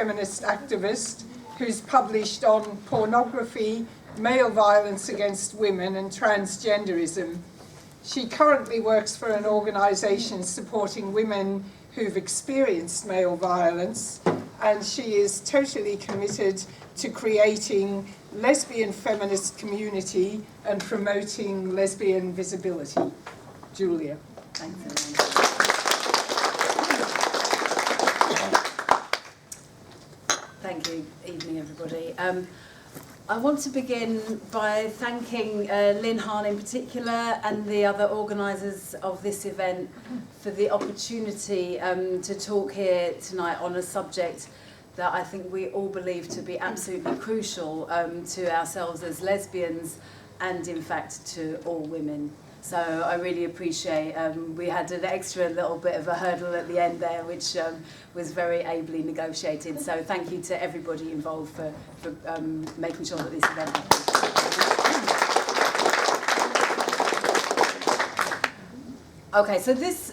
feminist activist who's published on pornography, male violence against women and transgenderism. She currently works for an organisation supporting women who've experienced male violence, and she is totally committed to creating lesbian feminist community and promoting lesbian visibility. Julia. Thanks, Thank you. Evening, everybody. I want to begin by thanking Lynn Hahn in particular and the other organisers of this event for the opportunity to talk here tonight on a subject that I think we all believe to be absolutely crucial to ourselves as lesbians and in fact to all women. So I really appreciate, we had an extra little bit of a hurdle at the end there, which was very ably negotiated. So thank you to everybody involved for making sure that this event happened. Okay, so this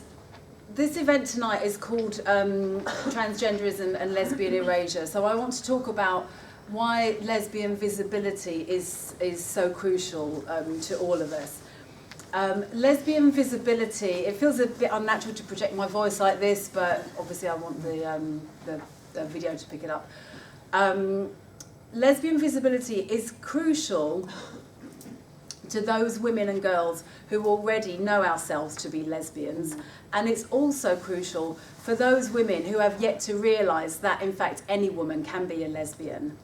event tonight is called Transgenderism and Lesbian Erasure. So I want to talk about why lesbian visibility is so crucial to all of us. Lesbian visibility, it feels a bit unnatural to project my voice like this, but obviously I want the video to pick it up. Lesbian visibility is crucial to those women and girls who already know ourselves to be lesbians, and it's also crucial for those women who have yet to realise that in fact any woman can be a lesbian.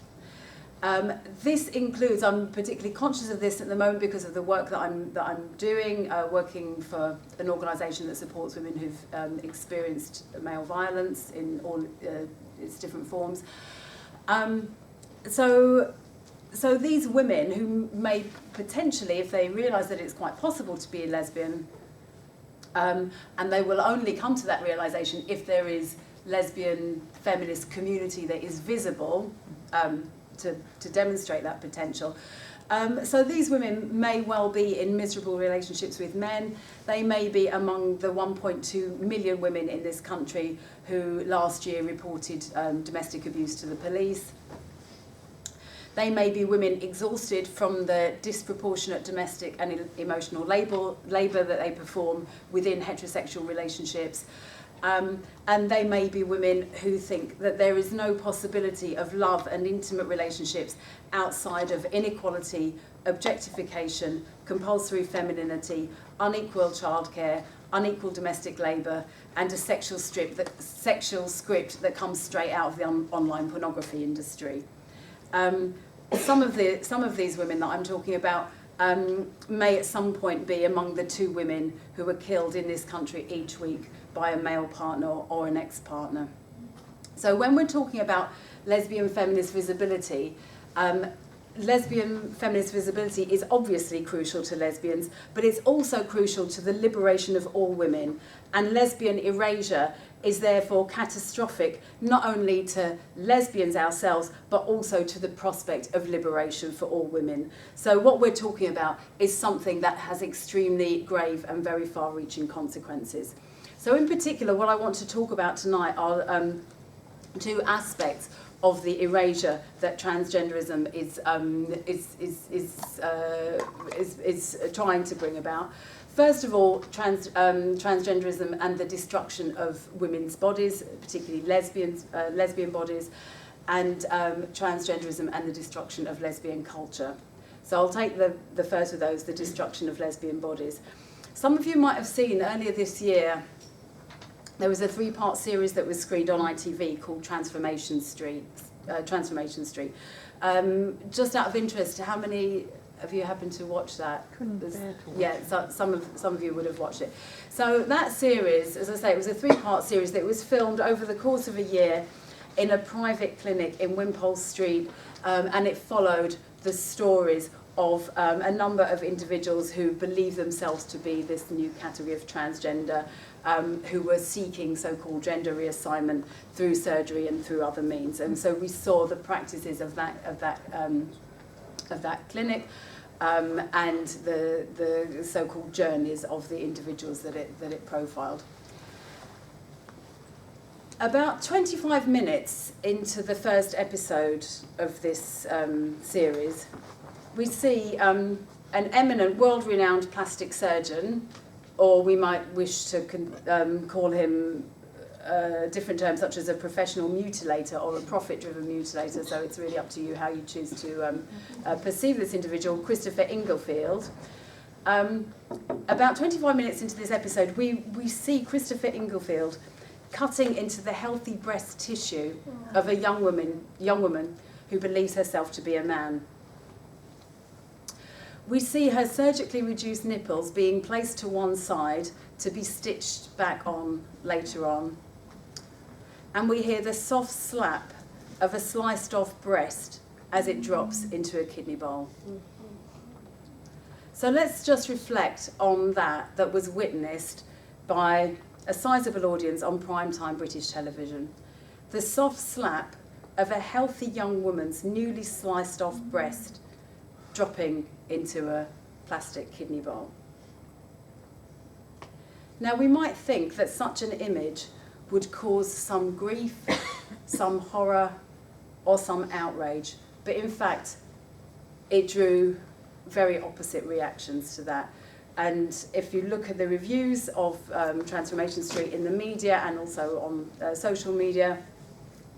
This includes, I'm particularly conscious of this at the moment because of the work that I'm doing, working for an organisation that supports women who've experienced male violence in all its different forms. So these women who may potentially, if they realise that it's quite possible to be a lesbian, and they will only come to that realisation if there is lesbian feminist community that is visible, to demonstrate that potential. So these women may well be in miserable relationships with men. They may be among the 1.2 million women in this country who last year reported domestic abuse to the police. They may be women exhausted from the disproportionate domestic and emotional labour that they perform within heterosexual relationships. And they may be women who think that there is no possibility of love and intimate relationships outside of inequality, objectification, compulsory femininity, unequal childcare, unequal domestic labour, and a sexual script that comes straight out of the online pornography industry. Some of these women that I'm talking about may at some point be among the 2 women who are killed in this country each week by a male partner or an ex-partner. So when we're talking about lesbian feminist visibility, lesbian feminist visibility is obviously crucial to lesbians, but it's also crucial to the liberation of all women. And lesbian erasure is therefore catastrophic, not only to lesbians ourselves, but also to the prospect of liberation for all women. So what we're talking about is something that has extremely grave and very far-reaching consequences. So in particular, what I want to talk about tonight are 2 aspects of the erasure that transgenderism is trying to bring about. First of all, transgenderism and the destruction of women's bodies, particularly lesbian bodies, and transgenderism and the destruction of lesbian culture. So I'll take the first of those, the destruction of lesbian bodies. Some of you might have seen earlier this year, there was a 3-part series that was screened on ITV called Transformation Street. Just out of interest, how many of you happened to watch that? Couldn't bear to watch it. So some of you would have watched it. So that series, as I say, it was a 3-part series that was filmed over the course of a year in a private clinic in Wimpole Street, and it followed the stories of a number of individuals who believe themselves to be this new category of transgender, who were seeking so-called gender reassignment through surgery and through other means. And so we saw the practices of that clinic, and the so-called journeys of the individuals that it profiled. About 25 minutes into the first episode of this series, we see an eminent, world-renowned plastic surgeon, or we might wish to call him different terms such as a professional mutilator or a profit-driven mutilator, so it's really up to you how you choose to perceive this individual, Christopher Inglefield. About 25 minutes into this episode, we see Christopher Inglefield cutting into the healthy breast tissue of a young woman who believes herself to be a man. We see her surgically reduced nipples being placed to one side to be stitched back on later on. And we hear the soft slap of a sliced off breast as it drops into a kidney bowl. So let's just reflect on that was witnessed by a sizable audience on primetime British television. The soft slap of a healthy young woman's newly sliced off breast dropping into a plastic kidney bowl. Now we might think that such an image would cause some grief, some horror, or some outrage, but in fact it drew very opposite reactions to that. And if you look at the reviews of Transformation Street in the media and also on social media,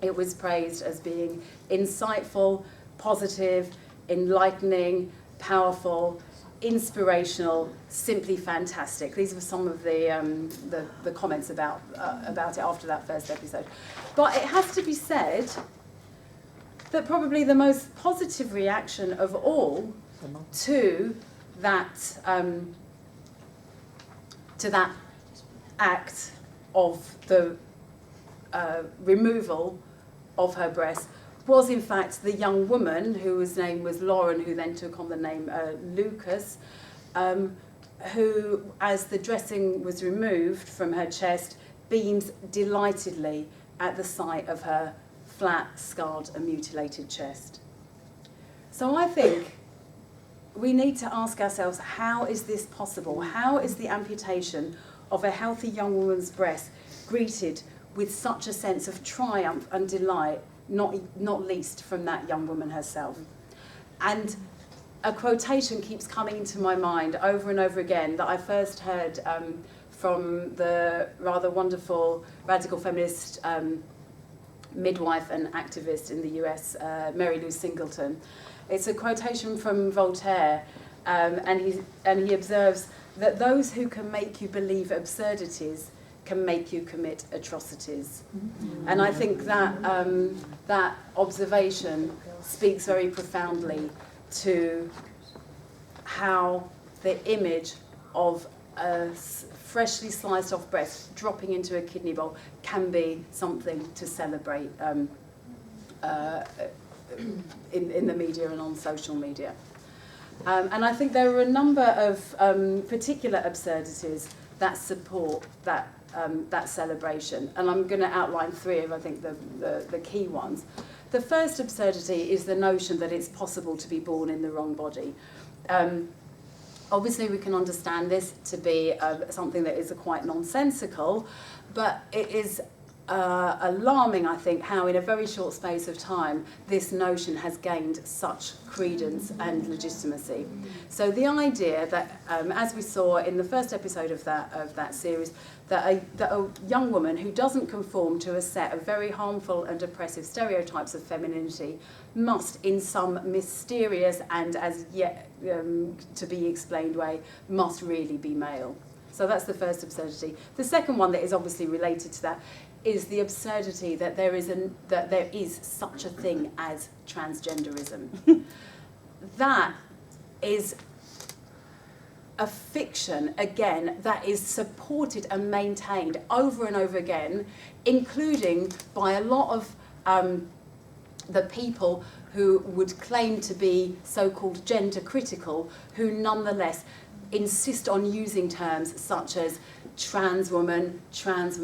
it was praised as being insightful, positive, enlightening, powerful, inspirational, simply fantastic. These were some of the comments about it after that first episode. But it has to be said that probably the most positive reaction of all to that act of the removal of her breast was in fact the young woman whose name was Lauren, who then took on the name Lucas, who, as the dressing was removed from her chest, beams delightedly at the sight of her flat, scarred and mutilated chest. So I think we need to ask ourselves, how is this possible? How is the amputation of a healthy young woman's breast greeted with such a sense of triumph and delight, not least from that young woman herself? And a quotation keeps coming into my mind over and over again that I first heard from the rather wonderful radical feminist midwife and activist in the US, Mary Lou Singleton. It's a quotation from Voltaire, and he observes that those who can make you believe absurdities can make you commit atrocities. And I think that that observation speaks very profoundly to how the image of a freshly sliced off breast dropping into a kidney bowl can be something to celebrate in the media and on social media. And I think there are a number of particular absurdities that support that celebration, and I'm going to outline three of, I think, the key ones. The first absurdity is the notion that it's possible to be born in the wrong body. Obviously, we can understand this to be something that is quite nonsensical, but it is alarming, I think, how in a very short space of time this notion has gained such credence and legitimacy. So the idea that, as we saw in the first episode of that series, that a young woman who doesn't conform to a set of very harmful and oppressive stereotypes of femininity must, in some mysterious and as yet to be explained way, must really be male. So that's the first absurdity. The second one that is obviously related to that is the absurdity that there is such a thing as transgenderism. That is a fiction, again, that is supported and maintained over and over again, including by a lot of the people who would claim to be so-called gender critical, who nonetheless insist on using terms such as trans woman, trans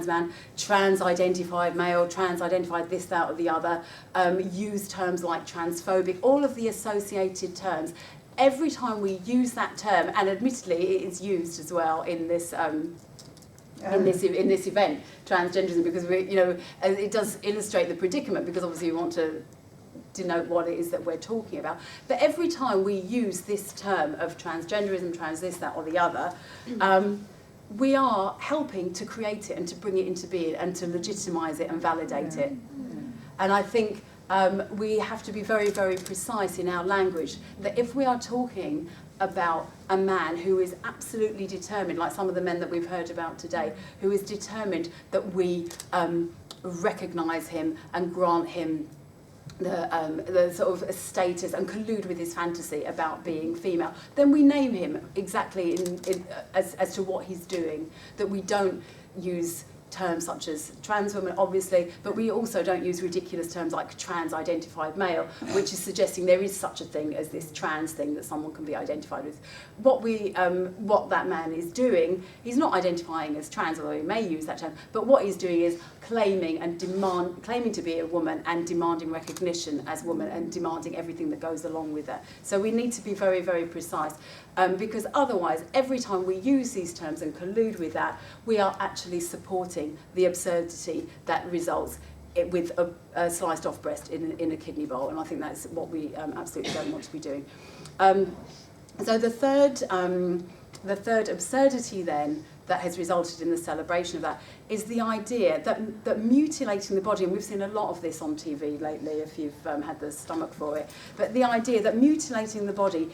man, trans-identified male, trans-identified this, that or the other, use terms like transphobic, all of the associated terms. Every time we use that term, and admittedly it is used as well in this in this event, transgenderism, because it does illustrate the predicament, because obviously we want to denote what it is that we're talking about. But every time we use this term of transgenderism, trans this, that or the other, we are helping to create it and to bring it into being and to legitimise it and validate it. And I think we have to be very, very precise in our language, that if we are talking about a man who is absolutely determined, like some of the men that we've heard about today, who is determined that we recognise him and grant him the sort of status and collude with his fantasy about being female, then we name him exactly as to what he's doing, that we don't use terms such as trans woman, obviously, but we also don't use ridiculous terms like trans-identified male, which is suggesting there is such a thing as this trans thing that someone can be identified with. What that man is doing, he's not identifying as trans, although he may use that term, but what he's doing is claiming to be a woman and demanding recognition as woman and demanding everything that goes along with that. So we need to be very, very precise. Because otherwise, every time we use these terms and collude with that, we are actually supporting the absurdity that results with a sliced off breast in a kidney bowl, and I think that's what we absolutely don't want to be doing. So the third absurdity then that has resulted in the celebration of that is the idea that mutilating the body, and we've seen a lot of this on TV lately if you've had the stomach for it, but the idea that mutilating the body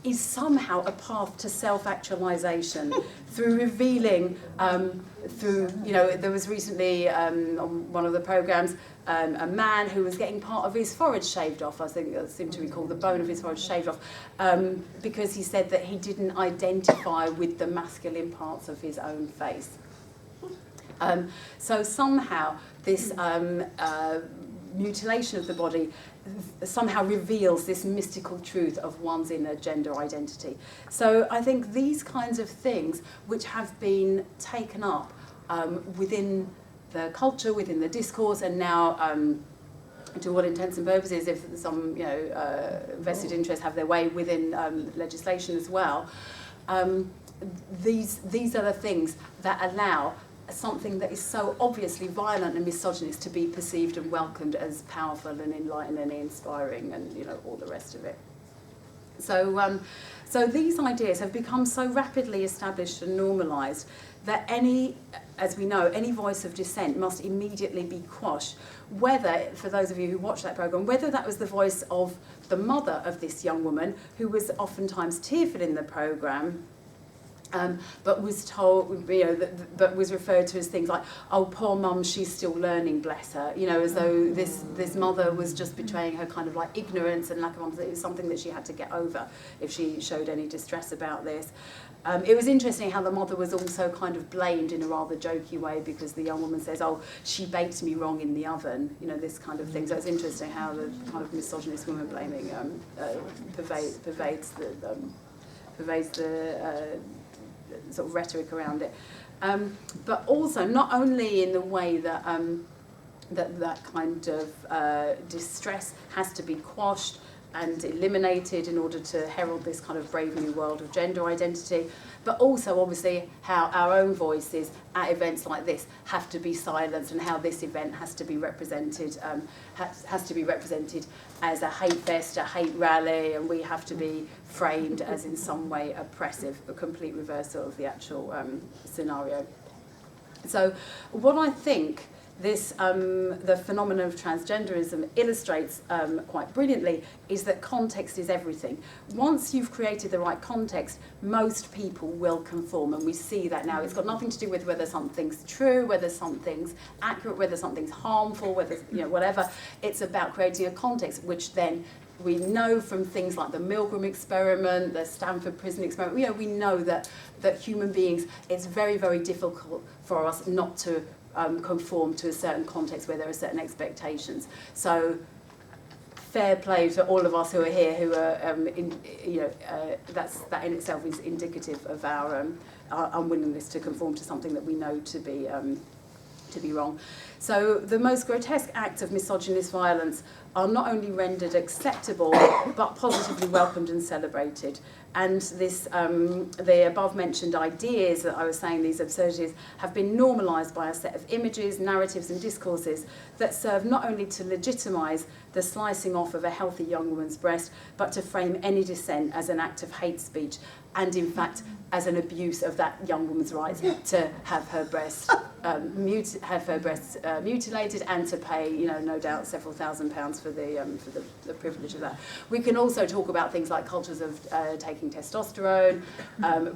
is somehow a path to self-actualization through revealing, there was recently on one of the programs a man who was getting part of his forehead shaved off. I think I seem to recall the bone of his forehead shaved off because he said that he didn't identify with the masculine parts of his own face. So somehow this mutilation of the body somehow reveals this mystical truth of one's inner gender identity. So I think these kinds of things which have been taken up within the culture, within the discourse, and now to what intents and purposes, if some vested interests have their way within legislation as well, these are the things that allow something that is so obviously violent and misogynist to be perceived and welcomed as powerful and enlightening and inspiring, and all the rest of it. So these ideas have become so rapidly established and normalised that as we know, any voice of dissent must immediately be quashed. Whether, for those of you who watched that programme, whether that was the voice of the mother of this young woman, who was oftentimes tearful in the programme, but was told, but was referred to as things like, "Oh, poor mum, she's still learning, bless her," as though this mother was just betraying her kind of like ignorance and lack of understanding. It was something that she had to get over if she showed any distress about this. It was interesting how the mother was also kind of blamed in a rather jokey way, because the young woman says, "Oh, she baked me wrong in the oven," this kind of thing. So it's interesting how the kind of misogynist woman blaming pervades the sort of rhetoric around it, but also not only in the way that that kind of distress has to be quashed and eliminated in order to herald this kind of brave new world of gender identity, but also obviously how our own voices at events like this have to be silenced, and how this event has to be represented as a hate fest, a hate rally, and we have to be framed as in some way oppressive, a complete reversal of the actual scenario. So what I think the phenomenon of transgenderism illustrates quite brilliantly is that context is everything. Once you've created the right context, most people will conform, and we see that now. It's got nothing to do with whether something's true, whether something's accurate, whether something's harmful, whether whatever. It's about creating a context, which then we know from things like the Milgram experiment, the Stanford prison experiment. We know that human beings, it's very, very difficult for us not to conform to a certain context where there are certain expectations. So fair play to all of us who are here, who are, that in itself is indicative of our unwillingness to conform to something that we know to be wrong. So the most grotesque acts of misogynist violence are not only rendered acceptable, but positively welcomed and celebrated. And this, the above-mentioned ideas that I was saying, these absurdities, have been normalised by a set of images, narratives and discourses that serve not only to legitimise the slicing off of a healthy young woman's breast, but to frame any dissent as an act of hate speech, and in fact as an abuse of that young woman's right to have her breasts mutilated, and to pay, you know, no doubt several £1,000s for the privilege of that. We can also talk about things like cultures of taking testosterone,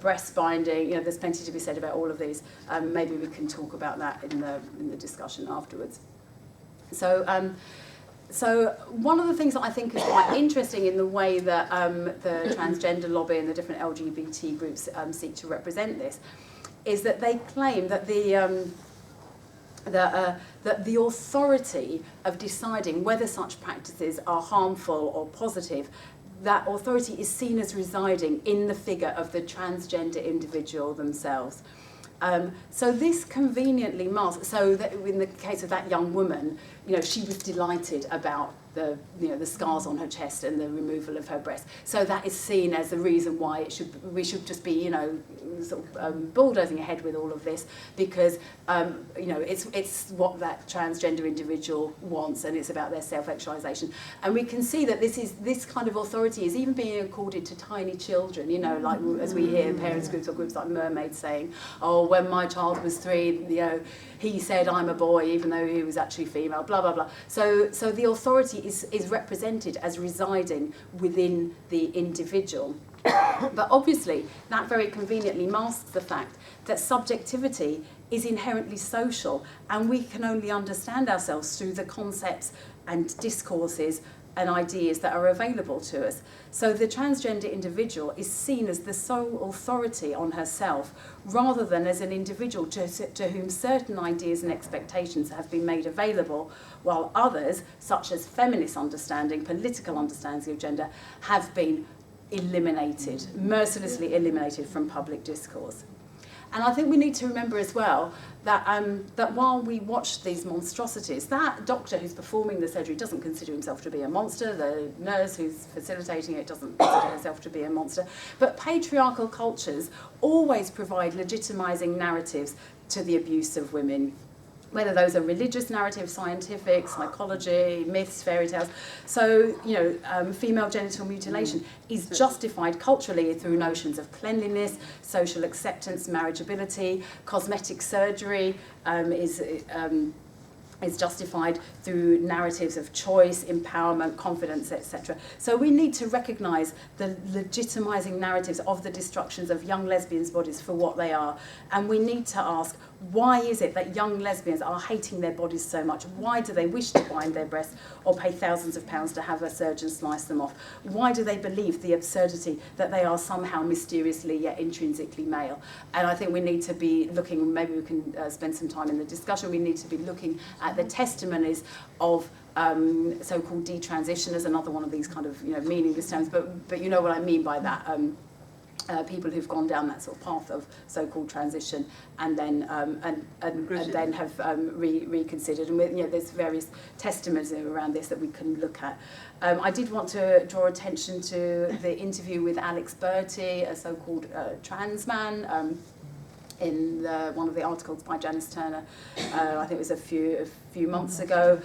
breast binding. You know, there's plenty to be said about all of these. Maybe we can talk about that in the discussion afterwards. So one of the things that I think is quite interesting in the way that the transgender lobby and the different LGBT groups seek to represent this is that they claim that the authority of deciding whether such practices are harmful or positive, that authority is seen as residing in the figure of the transgender individual themselves. So this conveniently masks, so that in the case of that young woman, you know, she was delighted about the scars on her chest and the removal of her breast. So that is seen as the reason why we should just be, you know, sort of bulldozing ahead with all of this, because you know, it's what that transgender individual wants, and it's about their self-actualization. And we can see that this kind of authority is even being accorded to tiny children. You know, like as we hear parents groups or groups like Mermaid saying, "Oh, when my child was 3, you know, he said I'm a boy even though he was actually female." Blah blah blah. So the authority is represented as residing within the individual. But obviously, that very conveniently masks the fact that subjectivity is inherently social, and we can only understand ourselves through the concepts and discourses and ideas that are available to us. So the transgender individual is seen as the sole authority on herself, rather than as an individual to whom certain ideas and expectations have been made available, while others, such as feminist understanding, political understandings of gender, have been eliminated, mercilessly eliminated from public discourse. And I think we need to remember as well that that while we watch these monstrosities, that doctor who's performing the surgery doesn't consider himself to be a monster, the nurse who's facilitating it doesn't consider herself to be a monster, but patriarchal cultures always provide legitimising narratives to the abuse of women, whether those are religious narratives, scientific, psychology, myths, fairy tales. So, you know, female genital mutilation is justified culturally through notions of cleanliness, social acceptance, marriageability. Cosmetic surgery is justified through narratives of choice, empowerment, confidence, etc. So we need to recognise the legitimising narratives of the destructions of young lesbians' bodies for what they are. And we need to ask, why is it that young lesbians are hating their bodies so much? Why do they wish to bind their breasts or pay thousands of pounds to have a surgeon slice them off? Why do they believe the absurdity that they are somehow mysteriously yet intrinsically male? And I think we need to be looking, maybe we can spend some time in the discussion, we need to be looking at the testimonies of so-called detransitioners, another one of these kind of, you know, meaningless terms, but you know what I mean by that. People who've gone down that sort of path of so-called transition and then then have reconsidered, and you know, there's various testimonies around this that we can look at. I did want to draw attention to the interview with Alex Bertie, a so-called trans man, in one of the articles by Janice Turner, I think it was a few months ago,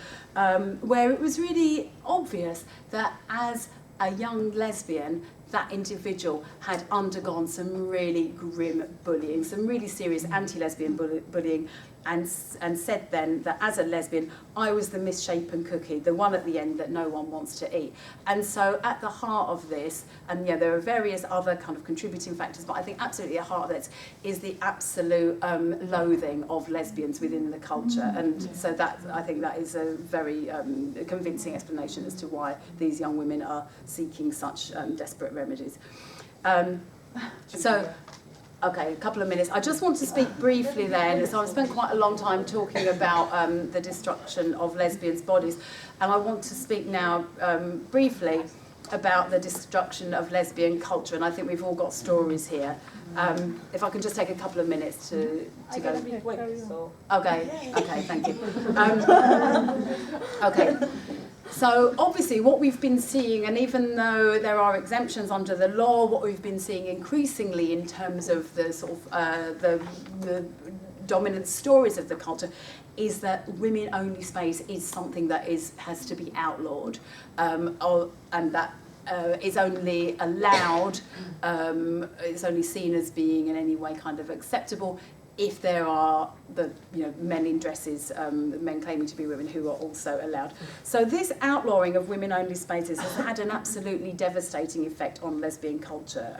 where it was really obvious that as a young lesbian, that individual had undergone some really grim bullying, some really serious anti-lesbian bullying, and said then that as a lesbian, I was the misshapen cookie, the one at the end that no one wants to eat. And so at the heart of this, and yeah, there are various other kind of contributing factors, but I think absolutely at the heart of it is the absolute loathing of lesbians within the culture. And so that, I think that is a very convincing explanation as to why these young women are seeking such desperate remedies. Okay, a couple of minutes. I just want to speak briefly then. So I've spent quite a long time talking about the destruction of lesbians' bodies, and I want to speak now briefly about the destruction of lesbian culture, and I think we've all got stories here. If I can just take a couple of minutes to go. Okay, thank you. Okay. So obviously what we've been seeing, and even though there are exemptions under the law, what we've been seeing increasingly in terms of the sort of the dominant stories of the culture is that women-only space is something that has to be outlawed, and that is only allowed, it's only seen as being in any way kind of acceptable if there are men in dresses, men claiming to be women who are also allowed. So this outlawing of women-only spaces has had an absolutely devastating effect on lesbian culture.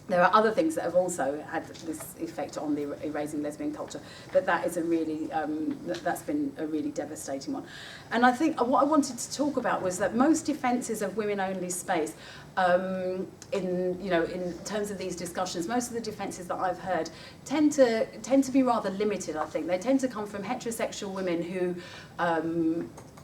There are other things that have also had this effect on the erasing lesbian culture, but that is that's been a really devastating one. And I think what I wanted to talk about was that most defences of women-only space, in terms of these discussions, most of the defences that I've heard tend to be rather limited. I think they tend to come from heterosexual women who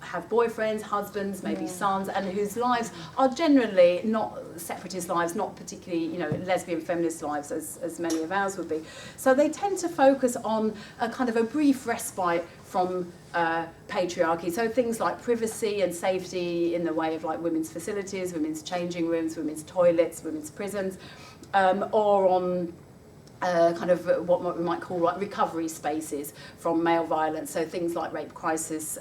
have boyfriends, husbands, maybe sons, and whose lives are generally not separatist lives, not particularly, lesbian feminist lives as many of ours would be. So they tend to focus on a kind of a brief respite from patriarchy. So things like privacy and safety in the way of like women's facilities, women's changing rooms, women's toilets, women's prisons, or on kind of what we might call like recovery spaces from male violence, so things like rape crisis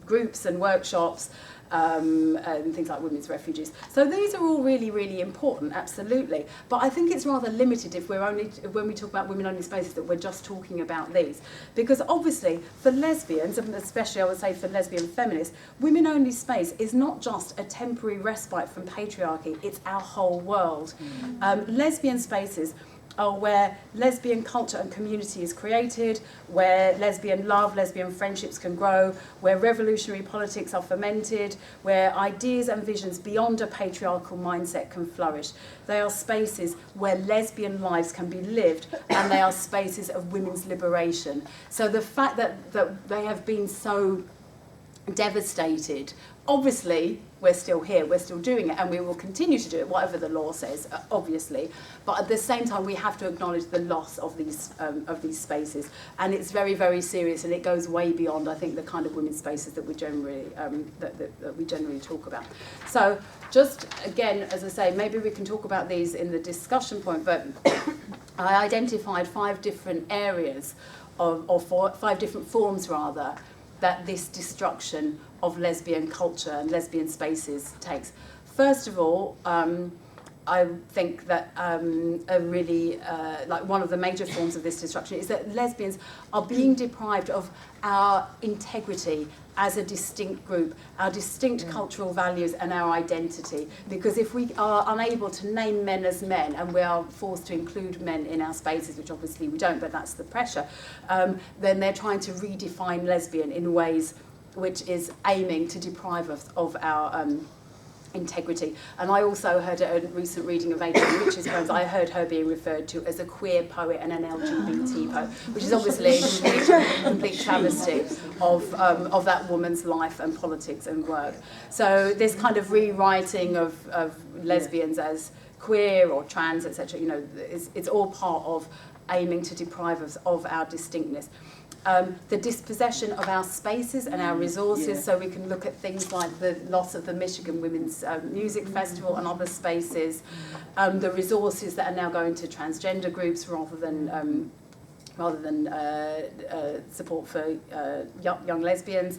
groups and workshops, and things like women's refuges. So these are all really, really important, absolutely. But I think it's rather limited if when we talk about women-only spaces, that we're just talking about these. Because obviously, for lesbians, and especially I would say for lesbian feminists, women-only space is not just a temporary respite from patriarchy, it's our whole world. Lesbian spaces are where lesbian culture and community is created, where lesbian love, lesbian friendships can grow, where revolutionary politics are fomented, where ideas and visions beyond a patriarchal mindset can flourish. They are spaces where lesbian lives can be lived, and they are spaces of women's liberation. So the fact that they have been so devastated, obviously we're still here, we're still doing it, and we will continue to do it, whatever the law says, obviously. But at the same time, we have to acknowledge the loss of these spaces, and it's very, very serious, and it goes way beyond, I think, the kind of women's spaces that we generally that we generally talk about. So, just again, as I say, maybe we can talk about these in the discussion point. But I identified 5 different areas or 5 different forms, rather, that this destruction of lesbian culture and lesbian spaces takes. First of all, I think that a really, like one of the major forms of this destruction is that lesbians are being deprived of our integrity as a distinct group, our distinct cultural values and our identity. Because if we are unable to name men as men, and we are forced to include men in our spaces, which obviously we don't, but that's the pressure, then they're trying to redefine lesbian in ways which is aiming to deprive us of our integrity. And I also heard a recent reading of Adrienne Rich's poems, I heard her being referred to as a queer poet and an LGBT poet, which is obviously a complete travesty of that woman's life and politics and work. So this kind of rewriting of lesbians as queer or trans, etc., it's all part of aiming to deprive us of our distinctness. The dispossession of our spaces and our resources, so we can look at things like the loss of the Michigan Women's Music Festival and other spaces, the resources that are now going to transgender groups rather than support for young lesbians.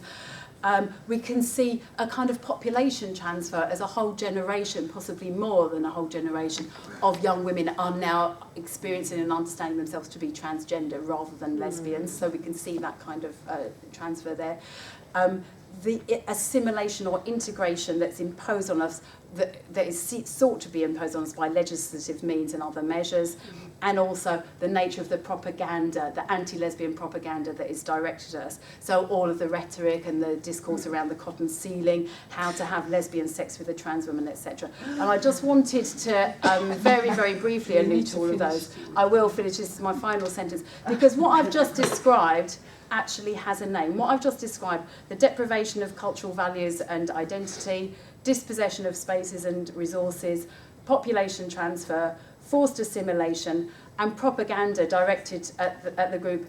We can see a kind of population transfer as a whole generation, possibly more than a whole generation, of young women are now experiencing and understanding themselves to be transgender rather than lesbians. So we can see that kind of transfer there. The assimilation or integration that's imposed on us, that is sought to be imposed on us by legislative means and other measures, and also the nature of the propaganda, the anti-lesbian propaganda that is directed at us. So all of the rhetoric and the discourse around the cotton ceiling, how to have lesbian sex with a trans woman, etc. And I just wanted to very, very briefly allude to all of those. I will finish, this is my final sentence, because what I've just described actually has a name. What I've just described, the deprivation of cultural values and identity, dispossession of spaces and resources, population transfer, forced assimilation, and propaganda directed at the group,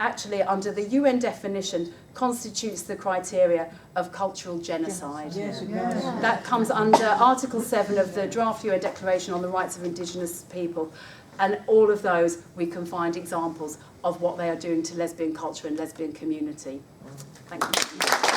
actually under the UN definition constitutes the criteria of cultural genocide. Yes, it does. That comes under Article 7 of the draft UN Declaration on the Rights of Indigenous People. And all of those, we can find examples of what they are doing to lesbian culture and lesbian community. Thank you.